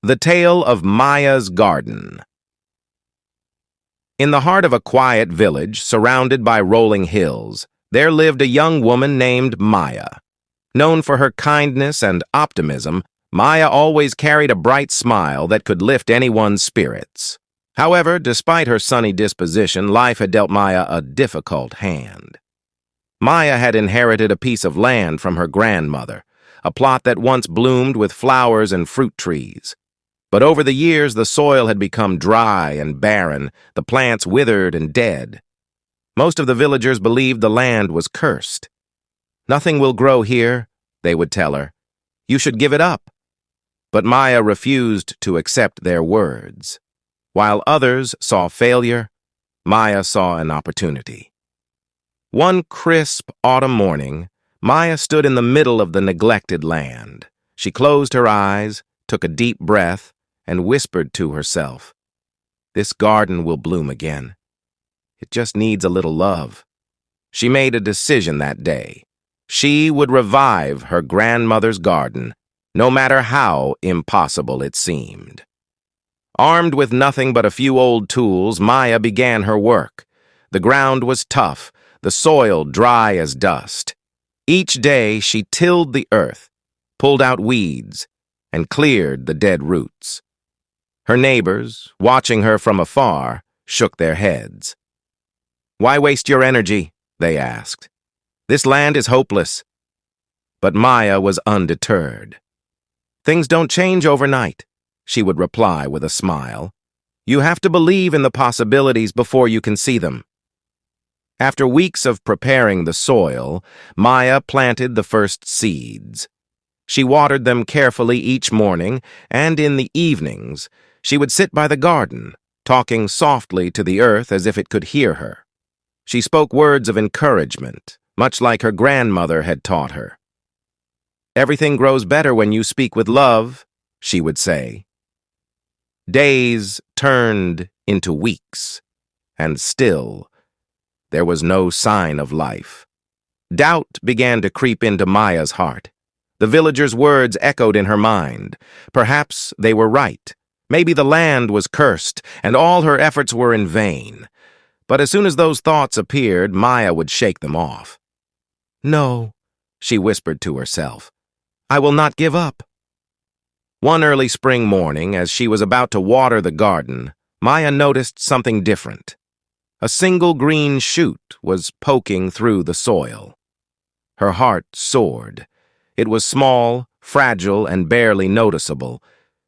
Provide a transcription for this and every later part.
The Tale of Maya's Garden. In the heart of a quiet village surrounded by rolling hills, there lived a young woman named Maya. Known for her kindness and optimism, Maya always carried a bright smile that could lift anyone's spirits. However, despite her sunny disposition, life had dealt Maya a difficult hand. Maya had inherited a piece of land from her grandmother, a plot that once bloomed with flowers and fruit trees. But over the years, the soil had become dry and barren, the plants withered and dead. Most of the villagers believed the land was cursed. "Nothing will grow here," they would tell her. "You should give it up." But Maya refused to accept their words. While others saw failure, Maya saw an opportunity. One crisp autumn morning, Maya stood in the middle of the neglected land. She closed her eyes, took a deep breath, and whispered to herself, "This garden will bloom again. It just needs a little love." She made a decision that day. She would revive her grandmother's garden, no matter how impossible it seemed. Armed with nothing but a few old tools, Maya began her work. The ground was tough, the soil dry as dust. Each day she tilled the earth, pulled out weeds, and cleared the dead roots. Her neighbors, watching her from afar, shook their heads. "Why waste your energy?" they asked. "This land is hopeless." But Maya was undeterred. "Things don't change overnight," she would reply with a smile. "You have to believe in the possibilities before you can see them." After weeks of preparing the soil, Maya planted the first seeds. She watered them carefully each morning, and in the evenings, she would sit by the garden, talking softly to the earth as if it could hear her. She spoke words of encouragement, much like her grandmother had taught her. "Everything grows better when you speak with love," she would say. Days turned into weeks, and still, there was no sign of life. Doubt began to creep into Maya's heart. The villagers' words echoed in her mind. Perhaps they were right. Maybe the land was cursed, and all her efforts were in vain. But as soon as those thoughts appeared, Maya would shake them off. "No," she whispered to herself. "I will not give up." One early spring morning, as she was about to water the garden, Maya noticed something different. A single green shoot was poking through the soil. Her heart soared. It was small, fragile, and barely noticeable,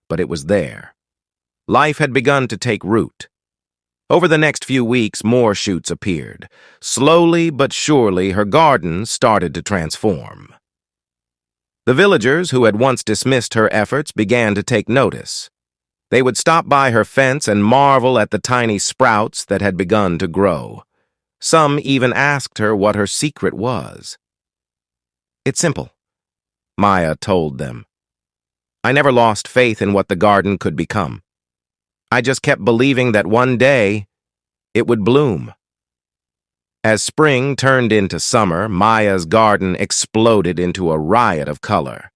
but it was there. Life had begun to take root. Over the next few weeks, more shoots appeared. Slowly but surely, her garden started to transform. The villagers who had once dismissed her efforts began to take notice. They would stop by her fence and marvel at the tiny sprouts that had begun to grow. Some even asked her what her secret was. "It's simple," Maya told them. "I never lost faith in what the garden could become. I just kept believing that one day it would bloom." As spring turned into summer, Maya's garden exploded into a riot of color.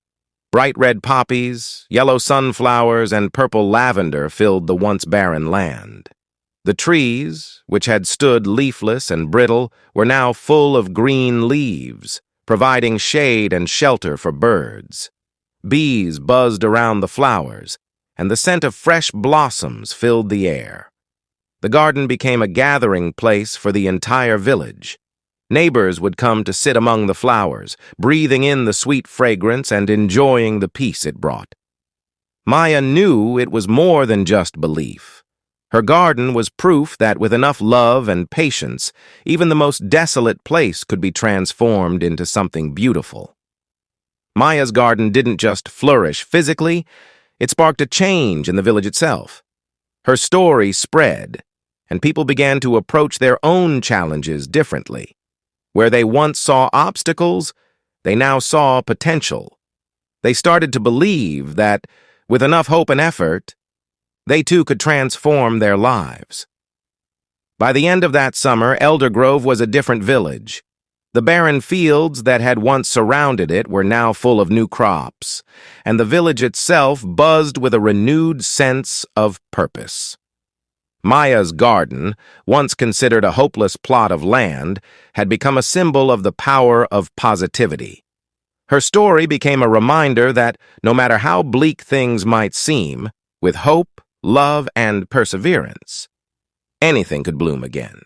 Bright red poppies, yellow sunflowers, and purple lavender filled the once barren land. The trees, which had stood leafless and brittle, were now full of green leaves, providing shade and shelter for birds. Bees buzzed around the flowers, and the scent of fresh blossoms filled the air. The garden became a gathering place for the entire village. Neighbors would come to sit among the flowers, breathing in the sweet fragrance and enjoying the peace it brought. Maya knew it was more than just belief. Her garden was proof that with enough love and patience, even the most desolate place could be transformed into something beautiful. Maya's garden didn't just flourish physically, it sparked a change in the village itself. Her story spread, and people began to approach their own challenges differently. Where they once saw obstacles, they now saw potential. They started to believe that, with enough hope and effort, they too could transform their lives. By the end of that summer, Elder Grove was a different village. The barren fields that had once surrounded it were now full of new crops, and the village itself buzzed with a renewed sense of purpose. Maya's garden, once considered a hopeless plot of land, had become a symbol of the power of positivity. Her story became a reminder that, no matter how bleak things might seem, with hope, love, and perseverance, anything could bloom again.